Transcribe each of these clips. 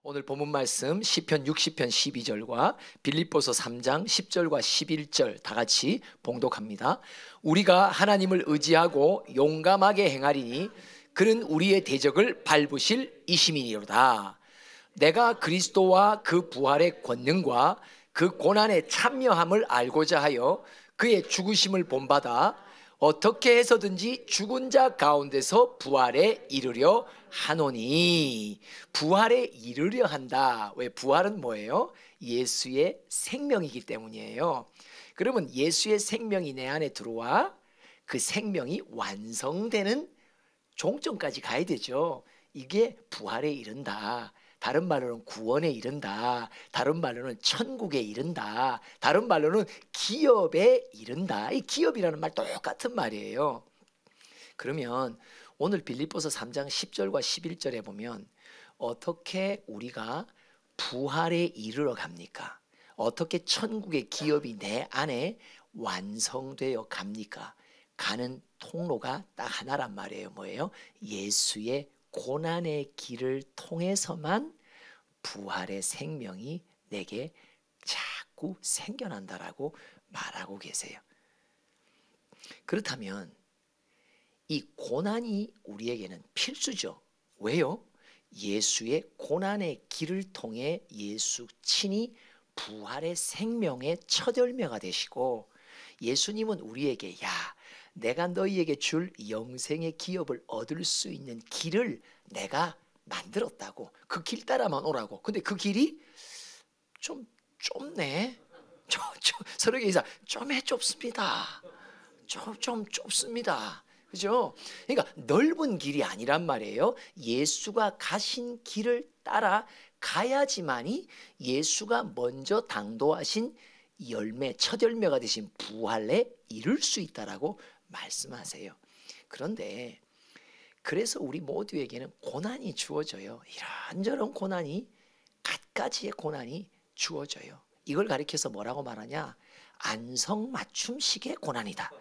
오늘 본문 말씀 시편 60편 12절과 빌립보서 3장 10절과 11절 다 같이 봉독합니다. 우리가 하나님을 의지하고 용감하게 행하리니 그는 우리의 대적을 밟으실 이심이니로다. 내가 그리스도와 그 부활의 권능과 그 고난의 참여함을 알고자 하여 그의 죽으심을 본받아 어떻게 해서든지 죽은 자 가운데서 부활에 이르려 하노니. 부활에 이르려 한다. 왜? 부활은 뭐예요? 예수의 생명이기 때문이에요. 그러면 예수의 생명이 내 안에 들어와 그 생명이 완성되는 종점까지 가야 되죠. 이게 부활에 이른다. 다른 말로는 구원에 이른다. 다른 말로는 천국에 이른다. 다른 말로는 기업에 이른다. 이 기업이라는 말 똑같은 말이에요. 그러면 오늘 빌립보서 3장 10절과 11절에 보면 어떻게 우리가 부활에 이르러 갑니까? 어떻게 천국의 기업이 내 안에 완성되어 갑니까? 가는 통로가 딱 하나란 말이에요. 뭐예요? 예수의 고난의 길을 통해서만 부활의 생명이 내게 자꾸 생겨난다라고 말하고 계세요. 그렇다면 이 고난이 우리에게는 필수죠. 왜요? 예수의 고난의 길을 통해 예수 친히 부활의 생명의 첫 열매가 되시고, 예수님은 우리에게 내가 너희에게 줄 영생의 기업을 얻을 수 있는 길을 내가 만들었다고, 그 길 따라만 오라고. 근데 그 길이 좀 좁네. 서로 얘기하자. 좀 좁습니다. 좀 좁습니다. 그죠? 그러니까 넓은 길이 아니란 말이에요. 예수가 가신 길을 따라 가야지만이 예수가 먼저 당도하신 열매, 첫 열매가 되신 부활에 이룰 수 있다라고 말씀하세요. 그런데 그래서 우리 모두에게는 고난이 주어져요. 이런저런 고난이, 갖가지의 고난이 주어져요. 이걸 가리켜서 뭐라고 말하냐? 안성맞춤식의 고난이다.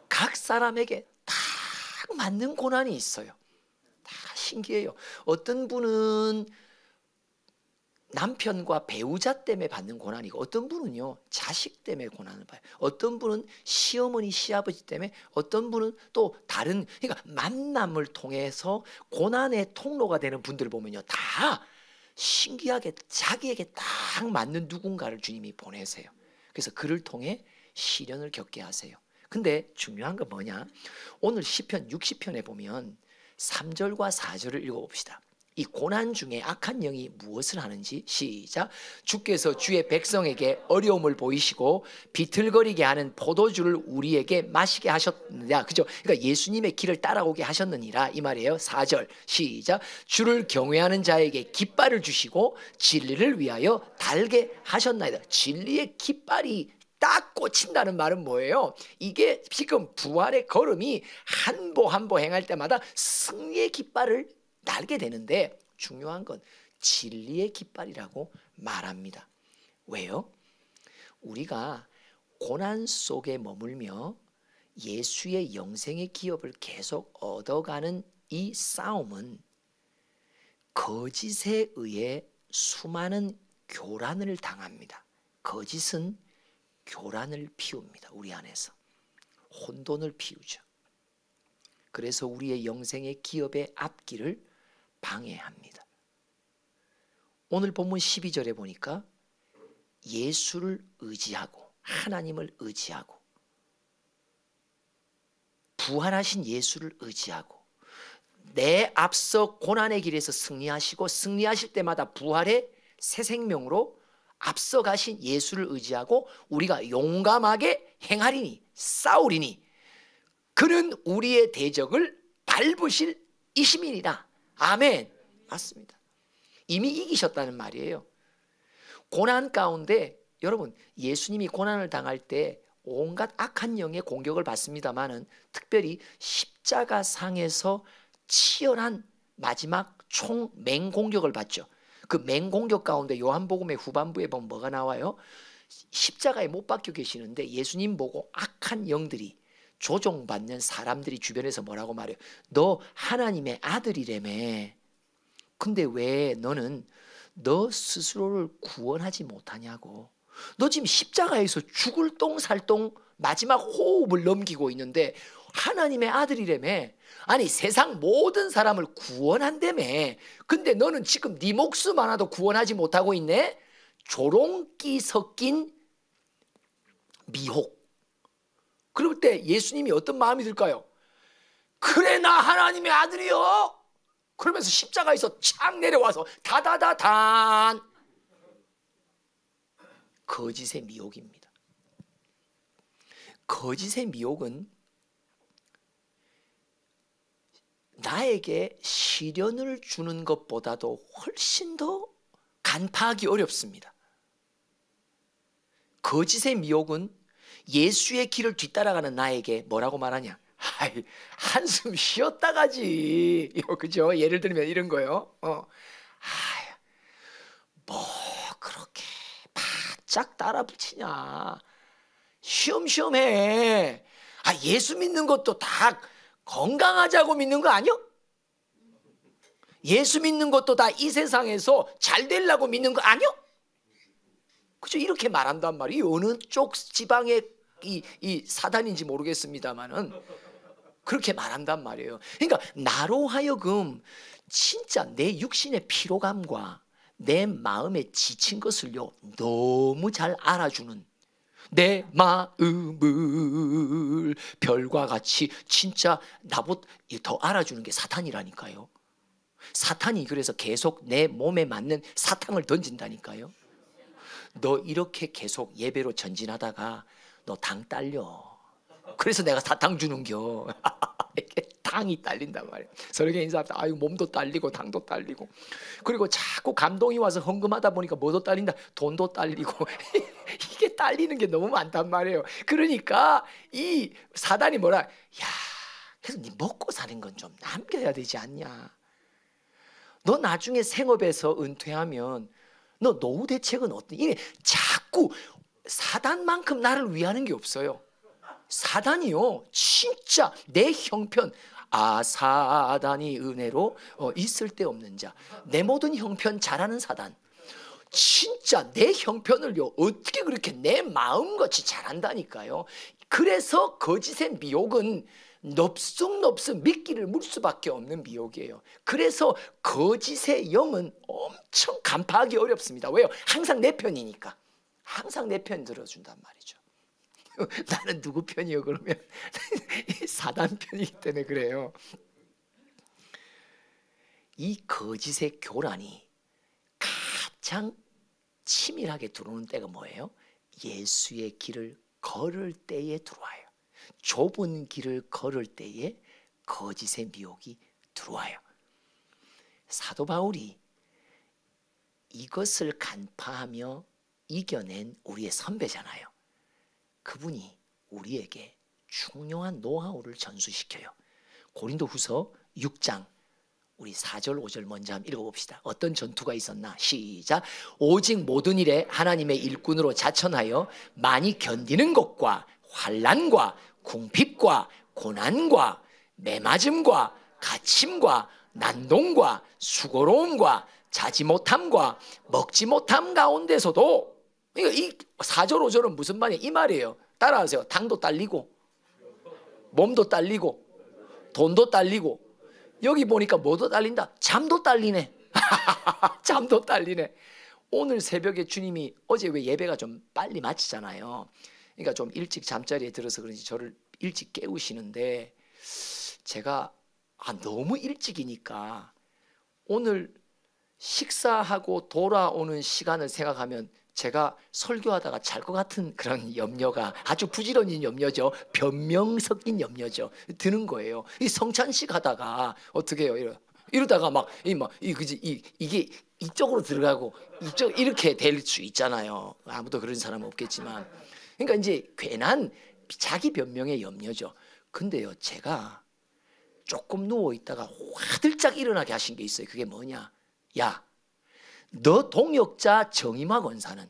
각 사람에게 딱 맞는 고난이 있어요. 다 신기해요. 어떤 분은 남편과 배우자 때문에 받는 고난이고, 어떤 분은요 자식 때문에 고난을 봐요. 어떤 분은 시어머니 시아버지 때문에, 어떤 분은 또 다른, 그러니까 만남을 통해서 고난의 통로가 되는 분들을 보면요 다 신기하게 자기에게 딱 맞는 누군가를 주님이 보내세요. 그래서 그를 통해 시련을 겪게 하세요. 근데 중요한 건 뭐냐? 오늘 시편 60편에 보면 3절과 4절을 읽어봅시다. 이 고난 중에 악한 영이 무엇을 하는지, 시작. 주께서 주의 백성에게 어려움을 보이시고 비틀거리게 하는 포도주를 우리에게 마시게 하셨느냐. 그죠? 그러니까 예수님의 길을 따라오게 하셨느니라 이 말이에요. 4절 시작. 주를 경외하는 자에게 깃발을 주시고 진리를 위하여 달게 하셨나이다. 진리의 깃발이 딱 꽂힌다는 말은 뭐예요? 이게 지금 부활의 걸음이 한 보 한 보 행할 때마다 승리의 깃발을 달게 되는데, 중요한 건 진리의 깃발이라고 말합니다. 왜요? 우리가 고난 속에 머물며 예수의 영생의 기업을 계속 얻어가는 이 싸움은 거짓에 의해 수많은 교란을 당합니다. 거짓은 교란을 피웁니다. 우리 안에서 혼돈을 피우죠. 그래서 우리의 영생의 기업의 앞길을 방해합니다. 오늘 본문 12절에 보니까 예수를 의지하고, 하나님을 의지하고, 부활하신 예수를 의지하고, 내 앞서 고난의 길에서 승리하시고 승리하실 때마다 부활의 새 생명으로 앞서 가신 예수를 의지하고 우리가 용감하게 행하리니, 싸우리니 그는 우리의 대적을 밟으실 이심이니라. 아멘. 맞습니다. 이미 이기셨다는 말이에요. 고난 가운데 여러분, 예수님이 고난을 당할 때 온갖 악한 영의 공격을 받습니다만은 특별히 십자가상에서 치열한 마지막 총 맹공격을 받죠. 그 맹공격 가운데 요한복음의 후반부에 보면 뭐가 나와요? 십자가에 못 박혀 계시는데 예수님 보고 악한 영들이, 조종받는 사람들이 주변에서 뭐라고 말해요? 너 하나님의 아들이라며. 근데 왜 너는 너 스스로를 구원하지 못하냐고. 너 지금 십자가에서 죽을 똥살똥 마지막 호흡을 넘기고 있는데 하나님의 아들이라며. 아니 세상 모든 사람을 구원한다며. 근데 너는 지금 네 목숨 하나도 구원하지 못하고 있네. 조롱기 섞인 미혹. 그럴 때 예수님이 어떤 마음이 들까요? 그래 나 하나님의 아들이요. 그러면서 십자가에서 착 내려와서 다다다단. 거짓의 미혹입니다. 거짓의 미혹은 나에게 시련을 주는 것보다도 훨씬 더 간파하기 어렵습니다. 거짓의 미혹은 예수의 길을 뒤따라가는 나에게 뭐라고 말하냐? 아이, 한숨 쉬었다 가지. 그죠? 예를 들면 이런 거요. 뭐 그렇게 바짝 따라 붙이냐? 쉬엄쉬엄 해. 예수 믿는 것도 다 건강하자고 믿는 거 아니요? 예수 믿는 것도 다 이 세상에서 잘 되려고 믿는 거 아니요? 그죠? 이렇게 말한단 말이에요. 어느 쪽 지방의 이 사단인지 모르겠습니다만은 그렇게 말한단 말이에요. 그러니까 나로 하여금 진짜 내 육신의 피로감과 내 마음에 지친 것을요 너무 잘 알아주는, 내 마음을 별과 같이 진짜 나보다 더 알아주는 게 사탄이라니까요. 사탄이 그래서 계속 내 몸에 맞는 사탕을 던진다니까요. 너 이렇게 계속 예배로 전진하다가 너 당 딸려. 그래서 내가 사탕 주는겨. 당이 딸린단 말이에요. 설교 인사합니다. 아유 몸도 딸리고 당도 딸리고. 그리고 자꾸 감동이 와서 헌금하다 보니까 뭐도 딸린다. 돈도 딸리고. 이게 딸리는 게 너무 많단 말이에요. 그러니까 이 사단이 뭐라? 야, 그래서 네 먹고 사는 건 좀 남겨야 되지 않냐? 너 나중에 생업에서 은퇴하면 너 노후 대책은 어떤? 이게 자꾸 사단만큼 나를 위하는 게 없어요. 사단이요 진짜 내 형편, 사단이 은혜로 있을 데 없는 자, 내 모든 형편 잘하는 사단. 진짜 내 형편을요 어떻게 그렇게 내 마음같이 잘한다니까요. 그래서 거짓의 미혹은 넙죽넙죽 미끼를 물 수밖에 없는 미혹이에요. 그래서 거짓의 영은 엄청 간파하기 어렵습니다. 왜요? 항상 내 편이니까. 항상 내 편 들어준단 말이죠. 나는 누구 편이요? 그러면 사단 편이기 때문에 그래요. 이 거짓의 교란이 가장 치밀하게 들어오는 때가 뭐예요? 예수의 길을 걸을 때에 들어와요. 좁은 길을 걸을 때에 거짓의 미혹이 들어와요. 사도 바울이 이것을 간파하며 이겨낸 우리의 선배잖아요. 그분이 우리에게 중요한 노하우를 전수시켜요. 고린도후서 6장 우리 4절 5절 먼저 한번 읽어봅시다. 어떤 전투가 있었나? 시작. 오직 모든 일에 하나님의 일꾼으로 자천하여 많이 견디는 것과 환난과 궁핍과 고난과 매맞음과 갇힘과 난동과 수고로움과 자지 못함과 먹지 못함 가운데서도, 그러니까 이 4절 5절은 무슨 말이에요? 이 말이에요. 따라하세요. 당도 딸리고 몸도 딸리고 돈도 딸리고, 여기 보니까 뭐도 딸린다? 잠도 딸리네. 잠도 딸리네. 오늘 새벽에 주님이, 어제 왜 예배가 좀 빨리 마치잖아요. 그러니까 좀 일찍 잠자리에 들어서 그런지 저를 일찍 깨우시는데, 제가 너무 일찍이니까 오늘 식사하고 돌아오는 시간을 생각하면 제가 설교하다가 잘 것 같은 그런 염려가, 아주 부지런히 염려죠. 변명 섞인 염려죠. 드는 거예요. 이 성찬식 하다가 어떻게 해요? 이러다가 이게 이쪽으로 들어가고 이쪽 이렇게 될 수 있잖아요. 아무도 그런 사람은 없겠지만. 그러니까 이제 괜한 자기 변명의 염려죠. 근데요, 제가 조금 누워 있다가 화들짝 일어나게 하신 게 있어요. 그게 뭐냐? 야, 너 동역자 정임화 권사는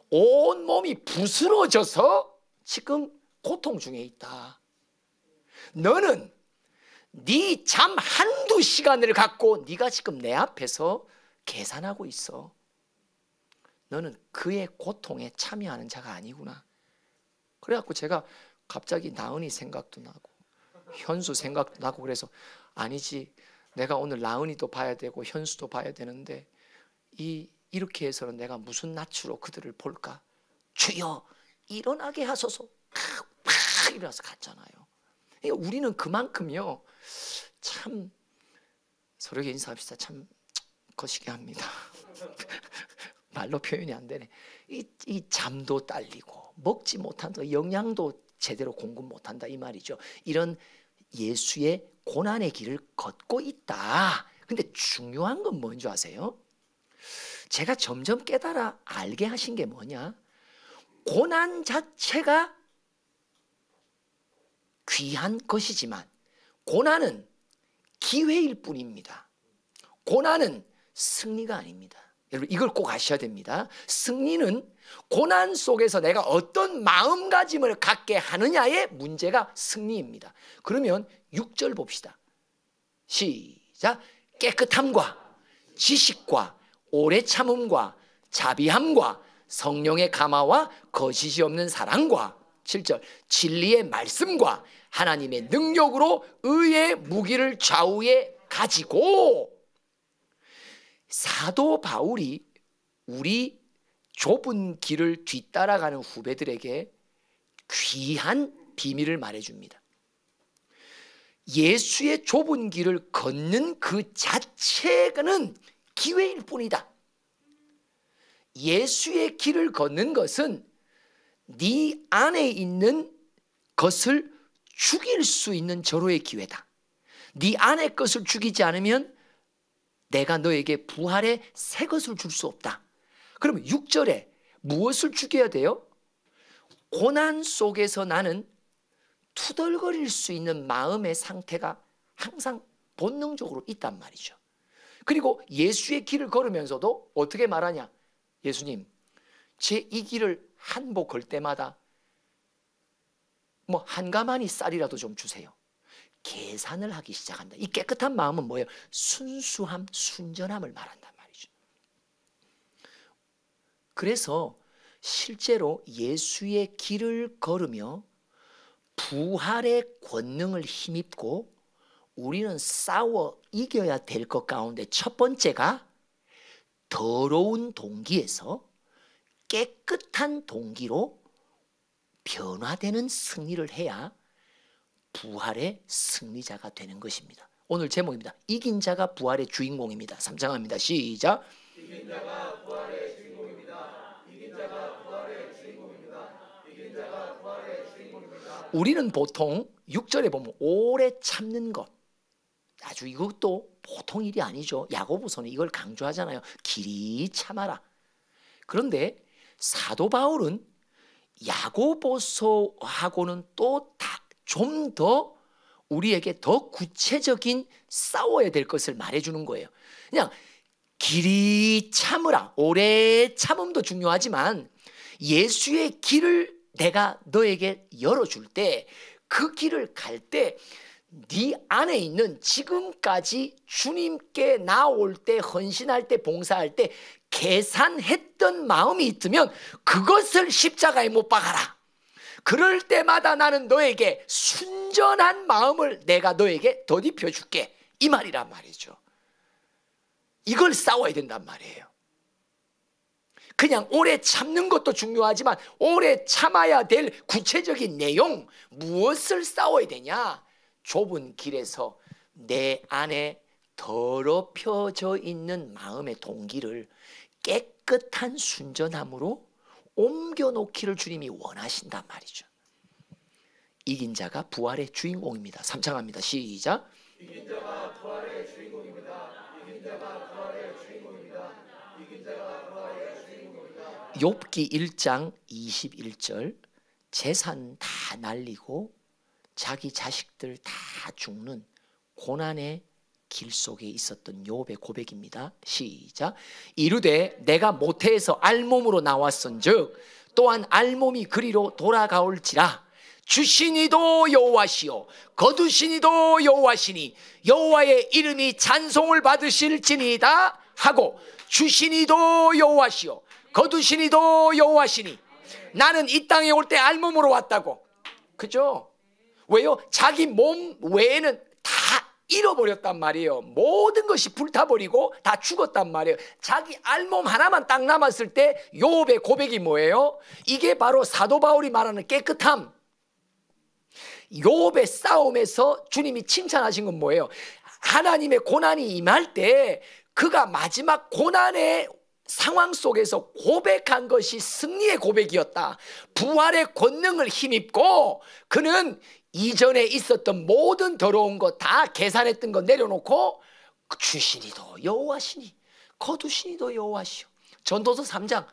온 몸이 부스러져서 지금 고통 중에 있다. 너는 네 잠 한두 시간을 갖고 네가 지금 내 앞에서 계산하고 있어. 너는 그의 고통에 참여하는 자가 아니구나. 그래갖고 제가 갑자기 나은이 생각도 나고 현수 생각도 나고 그래서 아니지, 내가 오늘 나은이도 봐야 되고 현수도 봐야 되는데 이렇게 해서는 내가 무슨 낯으로 그들을 볼까? 주여 일어나게 하소서. 팍 일어나서 갔잖아요. 그러니까 우리는 그만큼요, 참 서로에게 인사합시다. 참 거시기 합니다. 말로 표현이 안 되네. 이 잠도 딸리고 먹지 못한다, 영양도 제대로 공급 못한다 이 말이죠. 이런 예수의 고난의 길을 걷고 있다. 근데 중요한 건 뭔지 아세요? 제가 점점 깨달아 알게 하신 게 뭐냐? 고난 자체가 귀한 것이지만 고난은 기회일 뿐입니다. 고난은 승리가 아닙니다. 여러분 이걸 꼭 아셔야 됩니다. 승리는 고난 속에서 내가 어떤 마음가짐을 갖게 하느냐의 문제가 승리입니다. 그러면 6절 봅시다. 시작. 깨끗함과 지식과 오래 참음과 자비함과 성령의 감화와 거짓이 없는 사랑과 7절 진리의 말씀과 하나님의 능력으로 의의 무기를 좌우에 가지고. 사도 바울이 우리 좁은 길을 뒤따라가는 후배들에게 귀한 비밀을 말해줍니다. 예수의 좁은 길을 걷는 그 자체는 기회일 뿐이다. 예수의 길을 걷는 것은 네 안에 있는 것을 죽일 수 있는 절호의 기회다. 네 안의 것을 죽이지 않으면 내가 너에게 부활의 새 것을 줄 수 없다. 그러면 6절에 무엇을 죽여야 돼요? 고난 속에서 나는 투덜거릴 수 있는 마음의 상태가 항상 본능적으로 있단 말이죠. 그리고 예수의 길을 걸으면서도 어떻게 말하냐? 예수님, 제 이 길을 한복 걸 때마다 한 가마니 쌀이라도 좀 주세요. 계산을 하기 시작한다. 이 깨끗한 마음은 뭐예요? 순수함, 순전함을 말한단 말이죠. 그래서 실제로 예수의 길을 걸으며 부활의 권능을 힘입고 우리는 싸워 이겨야 될 것 가운데 첫 번째가 더러운 동기에서 깨끗한 동기로 변화되는 승리를 해야 부활의 승리자가 되는 것입니다. 오늘 제목입니다. 이긴 자가 부활의 주인공입니다. 3장합니다. 시작. 이긴 자가 부활의 주인공입니다. 이긴 자가 부활의 주인공입니다. 이긴 자가 부활의 주인공입니다. 우리는 보통 6절에 보면 오래 참는 것, 아주 이것도 보통 일이 아니죠. 야고보서는 이걸 강조하잖아요. 길이 참아라. 그런데 사도 바울은 야고보서하고는 또 좀 더 우리에게 더 구체적인 싸워야 될 것을 말해주는 거예요. 그냥 길이 참으라, 오래 참음도 중요하지만 예수의 길을 내가 너에게 열어줄 때 그 길을 갈 때 네 안에 있는 지금까지 주님께 나올 때, 헌신할 때, 봉사할 때 계산했던 마음이 있으면 그것을 십자가에 못 박아라. 그럴 때마다 나는 너에게 순전한 마음을 내가 너에게 덧입혀 줄게, 이 말이란 말이죠. 이걸 싸워야 된단 말이에요. 그냥 오래 참는 것도 중요하지만 오래 참아야 될 구체적인 내용, 무엇을 싸워야 되냐? 좁은 길에서 내 안에 더럽혀져 있는 마음의 동기를 깨끗한 순전함으로 옮겨놓기를 주님이 원하신단 말이죠. 이긴 자가 부활의 주인공입니다. 3장합니다. 시작. 이긴 자가 부활의 주인공입니다. 이긴 자가 부활의 주인공입니다. 이긴 자가 부활의 주인공입니다. 욥기 1장 21절. 재산 다 날리고 자기 자식들 다 죽는 고난의 길 속에 있었던 욥의 고백입니다. 시작. 이르되 내가 모태에서 알몸으로 나왔은즉 또한 알몸이 그리로 돌아가올지라. 주시니도 여호와시요 거두시니도 여호와시니 여호와의 이름이 찬송을 받으실지니이다 하고 주시니도 여호와시요 거두시니도 여호와시니 나는 이 땅에 올 때 알몸으로 왔다고. 그죠? 왜요? 자기 몸 외에는 다 잃어버렸단 말이에요. 모든 것이 불타버리고 다 죽었단 말이에요. 자기 알몸 하나만 딱 남았을 때 욥의 고백이 뭐예요? 이게 바로 사도 바울이 말하는 깨끗함. 욥의 싸움에서 주님이 칭찬하신 건 뭐예요? 하나님의 고난이 임할 때 그가 마지막 고난의 상황 속에서 고백한 것이 승리의 고백이었다. 부활의 권능을 힘입고 그는 이전에 있었던 모든 더러운 거 다 계산했던 거 내려놓고 주시니도 여호와시니 거두시니도 여호와시오. 전도서 3장.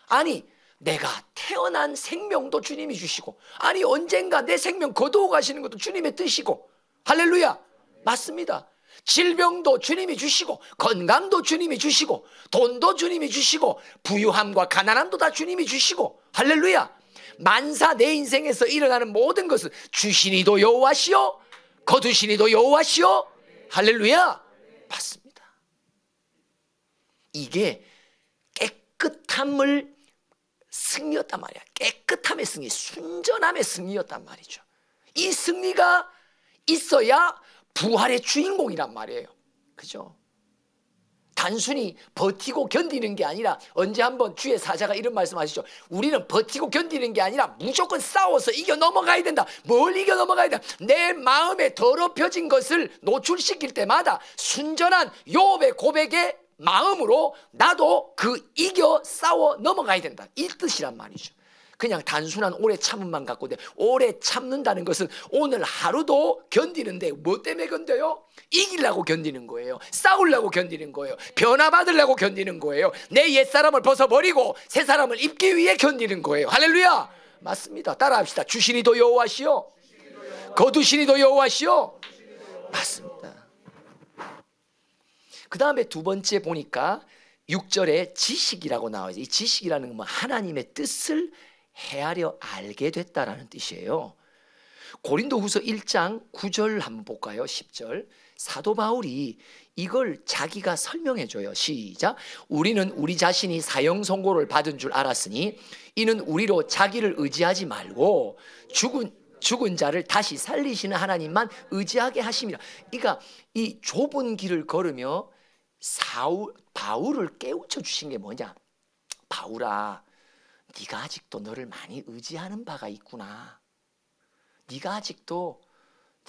아니 내가 태어난 생명도 주님이 주시고, 아니 언젠가 내 생명 거두어 가시는 것도 주님의 뜻이고. 할렐루야. 맞습니다. 질병도 주님이 주시고 건강도 주님이 주시고 돈도 주님이 주시고 부유함과 가난함도 다 주님이 주시고. 할렐루야. 만사 내 인생에서 일어나는 모든 것은 주시니도 여호와시오 거두시니도 여호와시오. 할렐루야. 맞습니다. 이게 깨끗함을 승리였단 말이야. 깨끗함의 승리, 순전함의 승리였단 말이죠. 이 승리가 있어야 부활의 주인공이란 말이에요. 그죠? 단순히 버티고 견디는 게 아니라, 언제 한번 주의 사자가 이런 말씀하시죠. 우리는 버티고 견디는 게 아니라 무조건 싸워서 이겨 넘어가야 된다. 뭘 이겨 넘어가야 된다? 내 마음에 더럽혀진 것을 노출시킬 때마다 순전한 욥의 고백의 마음으로 나도 그 이겨 싸워 넘어가야 된다. 이 뜻이란 말이죠. 그냥 단순한 오래 참음만 갖고 돼. 오래 참는다는 것은 오늘 하루도 견디는데 뭐 때문에 견뎌요? 이기려고 견디는 거예요. 싸우려고 견디는 거예요. 변화받으려고 견디는 거예요. 내 옛사람을 벗어버리고 새 사람을 입기 위해 견디는 거예요. 할렐루야. 맞습니다. 따라합시다. 주시니도 여호와시오 거두시니도 여호와시오. 맞습니다. 그 다음에 두 번째 보니까 6절에 지식이라고 나와요. 이 지식이라는 건 뭐 하나님의 뜻을 헤아려 알게 됐다라는 뜻이에요. 고린도후서 1장 9절 한번 볼까요? 10절. 사도 바울이 이걸 자기가 설명해 줘요. 시작. 우리는 우리 자신이 사형 선고를 받은 줄 알았으니 이는 우리로 자기를 의지하지 말고 죽은 자를 다시 살리시는 하나님만 의지하게 하심이라. 그러니까 이 좁은 길을 걸으며 바울을 깨우쳐 주신 게 뭐냐? 바울아, 네가 아직도 너를 많이 의지하는 바가 있구나. 네가 아직도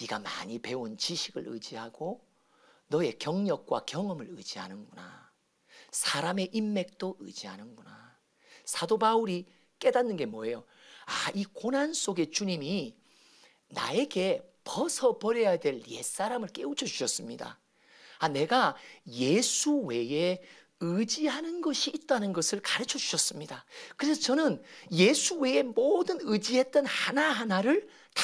네가 많이 배운 지식을 의지하고 너의 경력과 경험을 의지하는구나. 사람의 인맥도 의지하는구나. 사도 바울이 깨닫는 게 뭐예요? 아, 이 고난 속에 주님이 나에게 벗어버려야 될 옛사람을 깨우쳐 주셨습니다. 아, 내가 예수 외에 의지하는 것이 있다는 것을 가르쳐 주셨습니다. 그래서 저는 예수 외에 모든 의지했던 하나하나를 다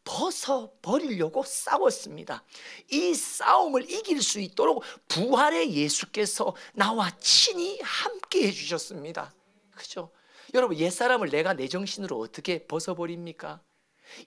벗어버리려고 싸웠습니다. 이 싸움을 이길 수 있도록 부활의 예수께서 나와 친히 함께 해주셨습니다. 그죠? 여러분, 옛사람을 내가 내 정신으로 어떻게 벗어버립니까?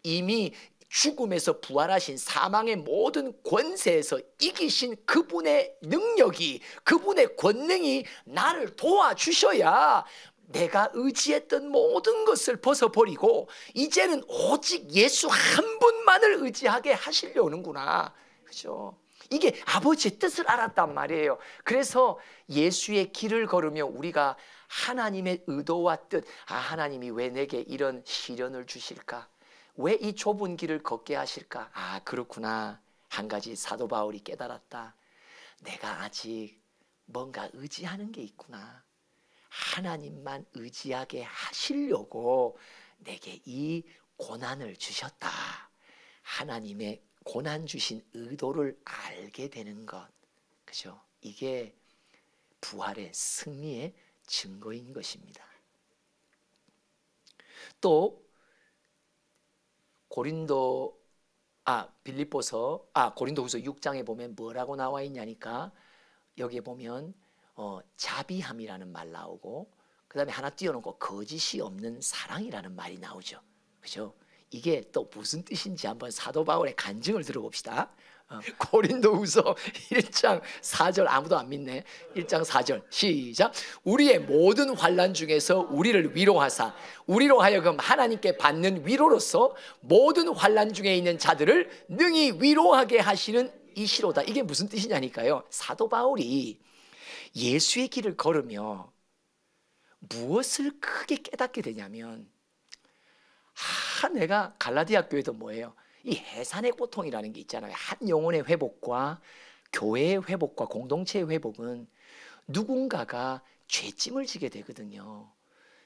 이미 죽음에서 부활하신 사망의 모든 권세에서 이기신 그분의 능력이, 그분의 권능이 나를 도와주셔야 내가 의지했던 모든 것을 벗어버리고 이제는 오직 예수 한 분만을 의지하게 하시려는구나. 그죠? 이게 아버지의 뜻을 알았단 말이에요. 그래서 예수의 길을 걸으며 우리가 하나님의 의도와 뜻, 아, 하나님이 왜 내게 이런 시련을 주실까? 왜 이 좁은 길을 걷게 하실까? 아, 그렇구나. 한 가지 사도 바울이 깨달았다. 내가 아직 뭔가 의지하는 게 있구나. 하나님만 의지하게 하시려고 내게 이 고난을 주셨다. 하나님의 고난 주신 의도를 알게 되는 것. 그죠? 이게 부활의 승리의 증거인 것입니다. 또 고린도후서 6장에 보면 뭐라고 나와 있냐니까, 여기에 보면 자비함이라는 말 나오고, 그 다음에 하나 띄워놓고 거짓이 없는 사랑이라는 말이 나오죠. 그죠? 이게 또 무슨 뜻인지 한번 사도 바울의 간증을 들어봅시다. 고린도후서 1장 4절, 아무도 안 믿네. 1장 4절 시작. 우리의 모든 환난 중에서 우리를 위로하사 우리로 하여금 하나님께 받는 위로로서 모든 환난 중에 있는 자들을 능히 위로하게 하시는 이시로다. 이게 무슨 뜻이냐니까요. 사도 바울이 예수의 길을 걸으며 무엇을 크게 깨닫게 되냐면, 내가 갈라디아 교회도 뭐예요? 이 해산의 고통이라는 게 있잖아요. 한 영혼의 회복과 교회의 회복과 공동체의 회복은 누군가가 죄짐을 지게 되거든요.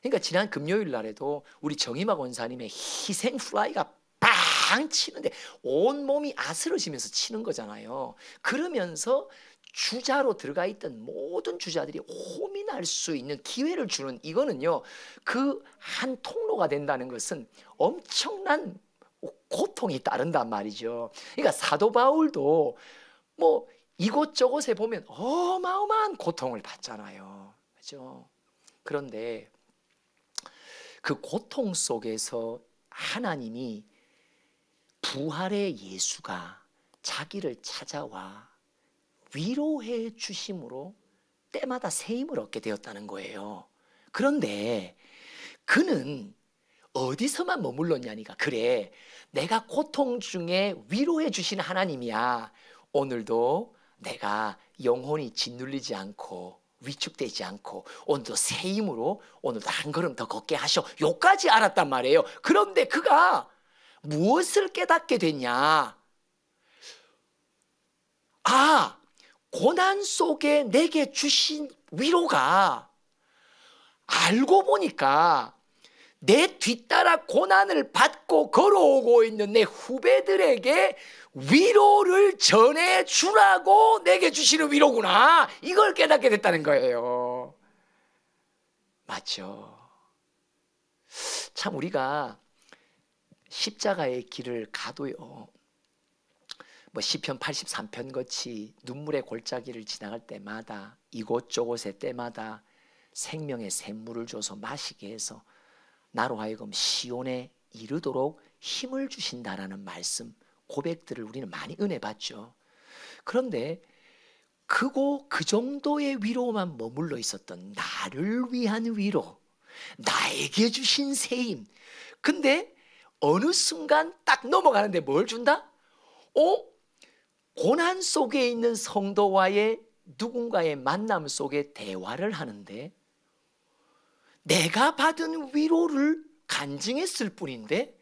그러니까 지난 금요일 날에도 우리 정임학 원사님의 희생 플라이가 빵 치는데 온 몸이 아스러지면서 치는 거잖아요. 그러면서 주자로 들어가 있던 모든 주자들이 호민할 수 있는 기회를 주는, 이거는요, 그 한 통로가 된다는 것은 엄청난 고통이 따른단 말이죠. 그러니까 사도 바울도 뭐 이곳저곳에 보면 어마어마한 고통을 받잖아요. 그렇죠? 그런데 그 고통 속에서 하나님이 부활의 예수가 자기를 찾아와 위로해 주심으로 때마다 새 힘을 얻게 되었다는 거예요. 그런데 그는 어디서만 머물렀냐니까. 그래, 내가 고통 중에 위로해 주시는 하나님이야. 오늘도 내가 영혼이 짓눌리지 않고 위축되지 않고 오늘도 새 힘으로 오늘도 한 걸음 더 걷게 하셔, 요까지 알았단 말이에요. 그런데 그가 무엇을 깨닫게 됐냐? 고난 속에 내게 주신 위로가, 알고 보니까 내 뒤따라 고난을 받고 걸어오고 있는 내 후배들에게 위로를 전해주라고 내게 주시는 위로구나. 이걸 깨닫게 됐다는 거예요. 맞죠? 참 우리가 십자가의 길을 가도요, 뭐 시편 83편 같이 눈물의 골짜기를 지나갈 때마다 이곳저곳의 때마다 생명의 샘물을 줘서 마시게 해서 나로 하여금 시온에 이르도록 힘을 주신다라는 말씀, 고백들을 우리는 많이 은혜 받죠. 그런데 그 정도의 위로만 머물러 있었던 나를 위한 위로, 나에게 주신 새 힘. 근데 어느 순간 딱 넘어가는데 뭘 준다? 고난 속에 있는 성도와의 누군가의 만남 속에 대화를 하는데 내가 받은 위로를 간증했을 뿐인데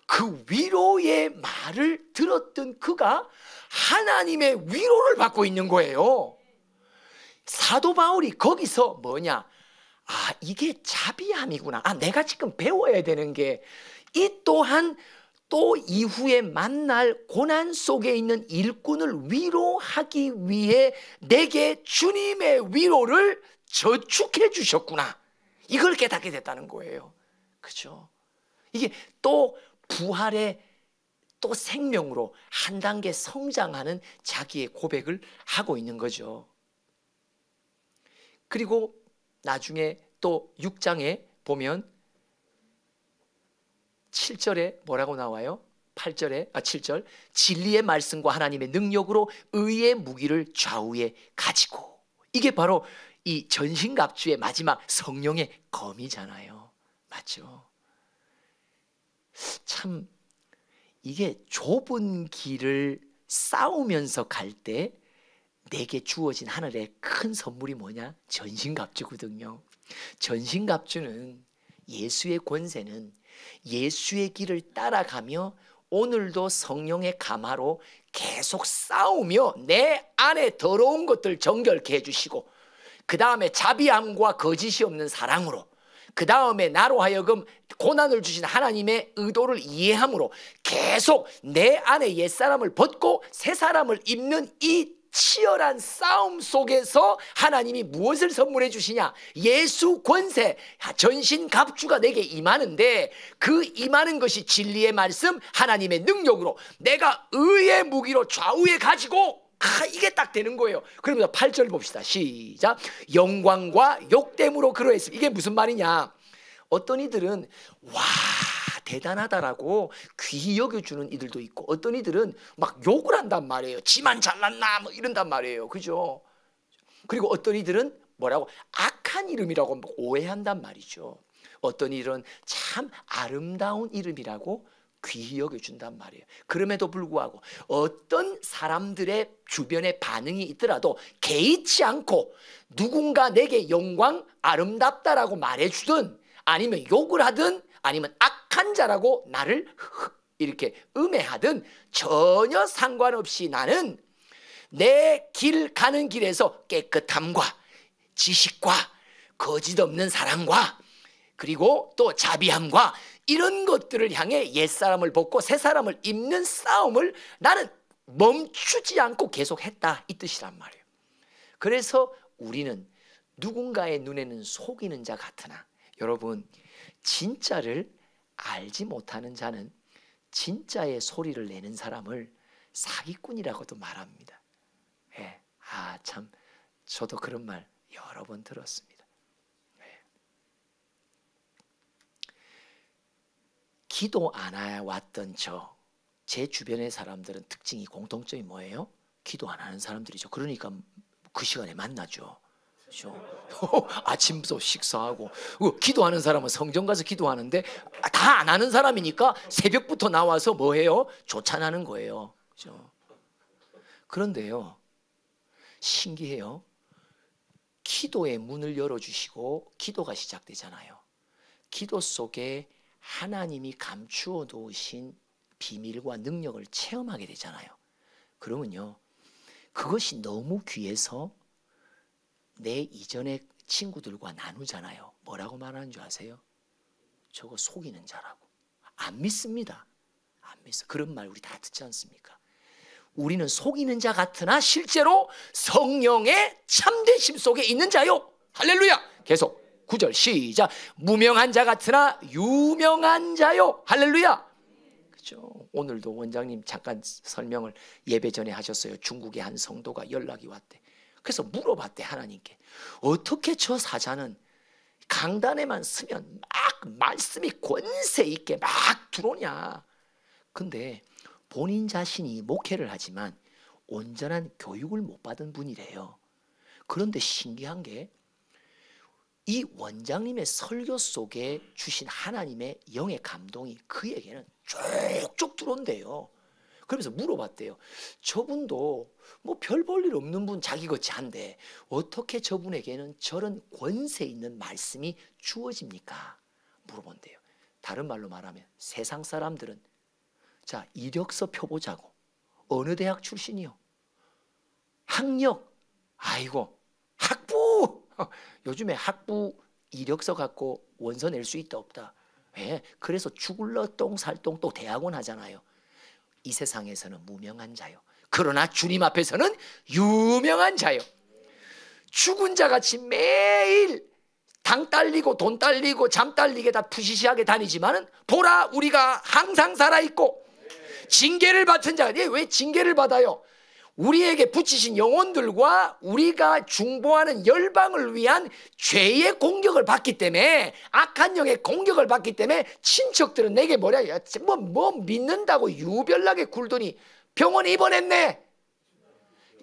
그 위로의 말을 들었던 그가 하나님의 위로를 받고 있는 거예요. 사도 바울이 거기서 뭐냐? 이게 자비함이구나. 내가 지금 배워야 되는 게, 이 또한 또 이후에 만날 고난 속에 있는 일꾼을 위로하기 위해 내게 주님의 위로를 저축해 주셨구나. 이걸 깨닫게 됐다는 거예요. 그죠? 이게 또 부활의 또 생명으로 한 단계 성장하는 자기의 고백을 하고 있는 거죠. 그리고 나중에 또 6장에 보면 7절에 뭐라고 나와요? 7절 진리의 말씀과 하나님의 능력으로 의의 무기를 좌우에 가지고, 이게 바로 이 전신갑주의 마지막 성령의 검이잖아요. 맞죠? 참 이게 좁은 길을 싸우면서 갈 때 내게 주어진 하늘의 큰 선물이 뭐냐? 전신갑주거든요. 전신갑주는 예수의 권세는 예수의 길을 따라가며 오늘도 성령의 감화로 계속 싸우며 내 안에 더러운 것들 정결케 해주시고, 그 다음에 자비함과 거짓이 없는 사랑으로, 그 다음에 나로 하여금 고난을 주신 하나님의 의도를 이해함으로 계속 내 안에 옛사람을 벗고 새 사람을 입는 이 치열한 싸움 속에서 하나님이 무엇을 선물해 주시냐? 예수 권세, 전신갑주가 내게 임하는데, 그 임하는 것이 진리의 말씀, 하나님의 능력으로 내가 의의 무기로 좌우에 가지고, 이게 딱 되는 거예요. 그러면서 8절 봅시다. 시작. 영광과 욕됨으로 그러했습니다. 이게 무슨 말이냐? 어떤 이들은 대단하다라고 귀히 여겨주는 이들도 있고, 어떤 이들은 막 욕을 한단 말이에요. 지만 잘났나 뭐 이런단 말이에요. 그죠? 그리고 어떤 이들은 뭐라고 악한 이름이라고 오해한단 말이죠. 어떤 이들은 참 아름다운 이름이라고 귀히 여겨준단 말이에요. 그럼에도 불구하고 어떤 사람들의 주변에 반응이 있더라도 개의치 않고 누군가 내게 영광 아름답다라고 말해주든 아니면 욕을 하든 아니면 악한 자라고 나를 이렇게 음해하든 전혀 상관없이 나는 내 길 가는 길에서 깨끗함과 지식과 거짓 없는 사랑과 그리고 또 자비함과 이런 것들을 향해 옛사람을 벗고 새사람을 입는 싸움을 나는 멈추지 않고 계속했다, 이 뜻이란 말이에요. 그래서 우리는 누군가의 눈에는 속이는 자 같으나, 여러분, 진짜를 알지 못하는 자는 진짜의 소리를 내는 사람을 사기꾼이라고도 말합니다. 예, 참 저도 그런 말 여러 번 들었습니다. 예. 기도 안 해왔던 제 주변의 사람들은 특징이 공통점이 뭐예요? 기도 안 하는 사람들이죠. 그러니까 그 시간에 만나죠. 그렇죠? 아침부터 식사하고, 기도하는 사람은 성전 가서 기도하는데 다 안 하는 사람이니까 새벽부터 나와서 뭐 해요? 조찬하는 거예요. 그렇죠? 그런데요, 신기해요. 기도의 문을 열어주시고 기도가 시작되잖아요. 기도 속에 하나님이 감추어 놓으신 비밀과 능력을 체험하게 되잖아요. 그러면요, 그것이 너무 귀해서 내 이전의 친구들과 나누잖아요. 뭐라고 말하는 줄 아세요? 저거 속이는 자라고. 안 믿습니다. 안 믿어. 그런 말 우리 다 듣지 않습니까? 우리는 속이는 자 같으나 실제로 성령의 참되심 속에 있는 자요. 할렐루야. 계속 9절 시작. 무명한 자 같으나 유명한 자요. 할렐루야. 그렇죠? 오늘도 원장님 잠깐 설명을 예배 전에 하셨어요. 중국의 한 성도가 연락이 왔대. 그래서 물어봤대, 하나님께. 어떻게 저 사자는 강단에만 서면 막 말씀이 권세 있게 막 들어오냐. 근데 본인 자신이 목회를 하지만 온전한 교육을 못 받은 분이래요. 그런데 신기한 게 이 원장님의 설교 속에 주신 하나님의 영의 감동이 그에게는 쭉쭉 들어온대요. 그러면서 물어봤대요. 저분도 뭐 별 볼 일 없는 분 자기같이 한데 어떻게 저분에게는 저런 권세 있는 말씀이 주어집니까? 물어본대요. 다른 말로 말하면 세상 사람들은 자, 이력서 펴보자고. 어느 대학 출신이요? 학력. 아이고, 학부. 요즘에 학부 이력서 갖고 원서 낼 수 있다 없다. 왜? 그래서 죽을러 똥살똥 또 대학원 하잖아요. 이 세상에서는 무명한 자요. 그러나 주님 앞에서는 유명한 자요. 죽은 자같이 매일 당 딸리고 돈 딸리고 잠 딸리게 다 푸시시하게 다니지만은 보라, 우리가 항상 살아있고 징계를 받은 자가. 왜 징계를 받아요? 우리에게 붙이신 영혼들과 우리가 중보하는 열방을 위한 죄의 공격을 받기 때문에, 악한 영의 공격을 받기 때문에 친척들은 내게 뭐냐, 뭐 믿는다고 유별나게 굴더니 병원에 입원했네,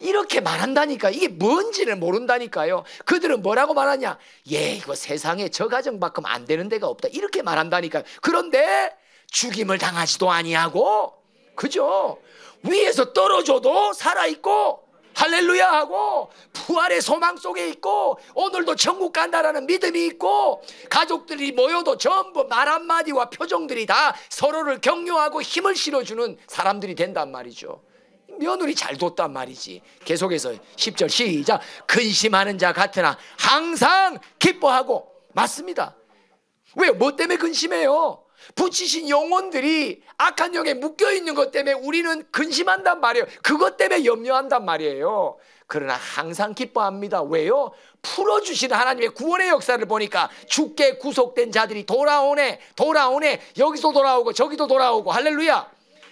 이렇게 말한다니까. 이게 뭔지를 모른다니까요. 그들은 뭐라고 말하냐, 이거 세상에 저 가정만큼 안 되는 데가 없다, 이렇게 말한다니까요. 그런데 죽임을 당하지도 아니하고, 그죠? 위에서 떨어져도 살아있고 할렐루야 하고 부활의 소망 속에 있고 오늘도 천국 간다라는 믿음이 있고 가족들이 모여도 전부 말 한마디와 표정들이 다 서로를 격려하고 힘을 실어주는 사람들이 된단 말이죠. 며느리 잘 뒀단 말이지. 계속해서 10절 시작. 근심하는 자 같으나 항상 기뻐하고. 맞습니다. 왜요? 뭐 때문에 근심해요? 붙이신 영혼들이 악한 영에 묶여있는 것 때문에 우리는 근심한단 말이에요. 그것 때문에 염려한단 말이에요. 그러나 항상 기뻐합니다. 왜요? 풀어주신 하나님의 구원의 역사를 보니까 죽게 구속된 자들이 돌아오네, 여기서 돌아오고 저기도 돌아오고. 할렐루야.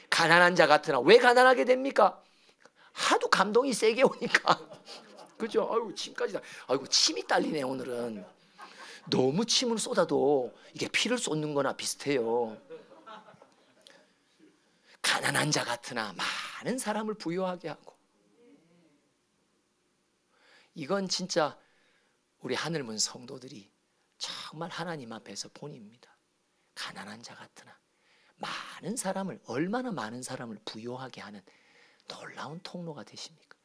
가난한 자 같으나. 왜 가난하게 됩니까? 하도 감동이 세게 오니까. 그죠? 아이고, 침까지 다. 아이고, 침이 딸리네 오늘은. 너무 침을 쏟아도 이게 피를 쏟는 거나 비슷해요. 가난한 자 같으나 많은 사람을 부유하게 하고. 이건 진짜 우리 하늘문 성도들이 정말 하나님 앞에서 본입니다. 가난한 자 같으나 많은 사람을, 얼마나 많은 사람을 부유하게 하는 놀라운 통로가 되십니까?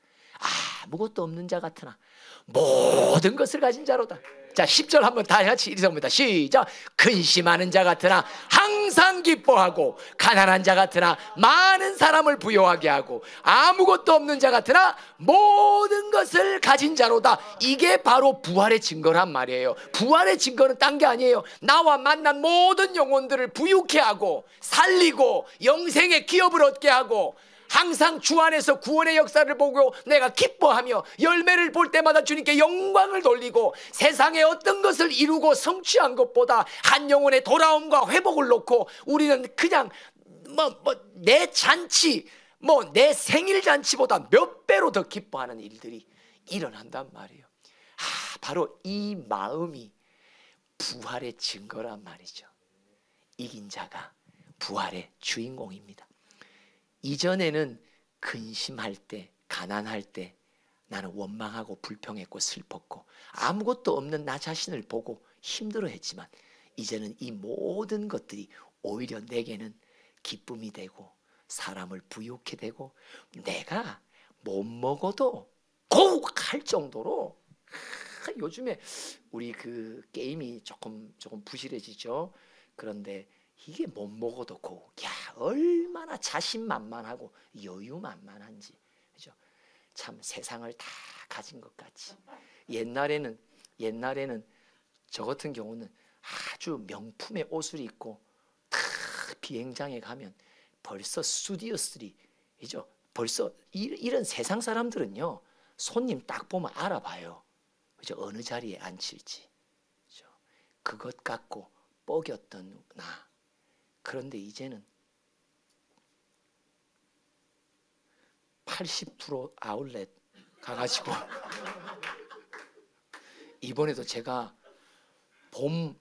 아무것도 없는 자 같으나 모든 것을 가진 자로다. 자, 10절 한번 다 같이 읽어봅니다. 시작. 근심하는 자 같으나 항상 기뻐하고, 가난한 자 같으나 많은 사람을 부유하게 하고, 아무것도 없는 자 같으나 모든 것을 가진 자로다. 이게 바로 부활의 증거란 말이에요. 부활의 증거는 딴 게 아니에요. 나와 만난 모든 영혼들을 부유케 하고 살리고 영생의 기업을 얻게 하고, 항상 주 안에서 구원의 역사를 보고 내가 기뻐하며 열매를 볼 때마다 주님께 영광을 돌리고, 세상의 어떤 것을 이루고 성취한 것보다 한 영혼의 돌아옴과 회복을 놓고 우리는 그냥 내 잔치, 내 생일 잔치보다 몇 배로 더 기뻐하는 일들이 일어난단 말이에요. 바로 이 마음이 부활의 증거란 말이죠. 이긴 자가 부활의 주인공입니다. 이전에는 근심할 때, 가난할 때 나는 원망하고 불평했고 슬펐고 아무것도 없는 나 자신을 보고 힘들어했지만, 이제는 이 모든 것들이 오히려 내게는 기쁨이 되고 사람을 부유케 되고, 내가 못 먹어도 고욱할 정도로, 요즘에 우리 그 게임이 조금 부실해지죠. 그런데 이게 못 먹어도 고욱. 야, 얼마나 자신만만하고 여유만만한지. 그죠? 참 세상을 다 가진 것 같이. 옛날에는 저 같은 경우는 아주 명품의 옷을 입고 탁 비행장에 가면 벌써 스튜디오스들이, 그죠? 벌써 이런 세상 사람들은요, 손님 딱 보면 알아봐요. 그죠? 어느 자리에 앉힐지. 그죠? 그것 갖고 뻐겼던 나. 그런데 이제는 80% 아울렛 가가지고 이번에도 제가 봄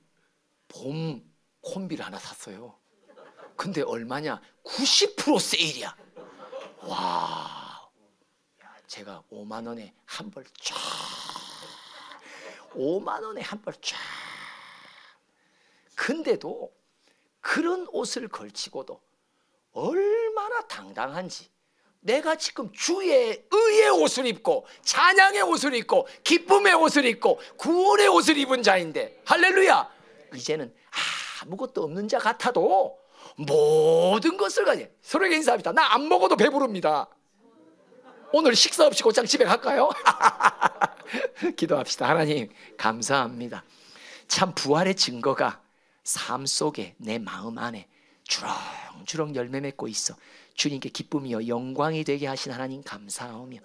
콤비를 하나 샀어요. 근데 얼마냐? 90% 세일이야. 와, 제가 5만 원에 한 벌 쫙, 5만 원에 한 벌 쫙. 근데도 그런 옷을 걸치고도 얼마나 당당한지, 내가 지금 주의 의의 옷을 입고 찬양의 옷을 입고 기쁨의 옷을 입고 구원의 옷을 입은 자인데, 할렐루야, 이제는 아무것도 없는 자 같아도 모든 것을 가지. 서로에게 인사합니다. 나 안 먹어도 배부릅니다. 오늘 식사 없이 곧장 집에 갈까요? 기도합시다. 하나님 감사합니다. 참 부활의 증거가 삶 속에 내 마음 안에 주렁주렁 열매 맺고 있어. 주님께 기쁨이요 영광이 되게 하신 하나님 감사하며,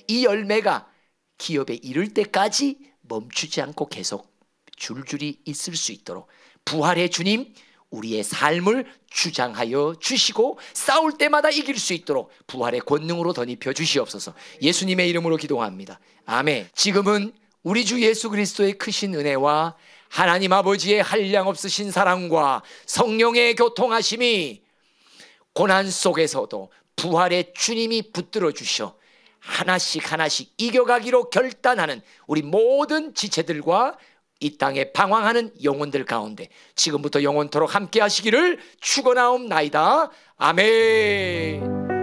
이 열매가 기업에 이를 때까지 멈추지 않고 계속 줄줄이 있을 수 있도록 부활의 주님, 우리의 삶을 주장하여 주시고 싸울 때마다 이길 수 있도록 부활의 권능으로 덧입혀 주시옵소서. 예수님의 이름으로 기도합니다. 아멘. 지금은 우리 주 예수 그리스도의 크신 은혜와 하나님 아버지의 한량없으신 사랑과 성령의 교통하심이 고난 속에서도 부활의 주님이 붙들어 주셔 하나씩 하나씩 이겨가기로 결단하는 우리 모든 지체들과 이 땅에 방황하는 영혼들 가운데 지금부터 영원토록 함께 하시기를 축원하옵나이다. 아멘.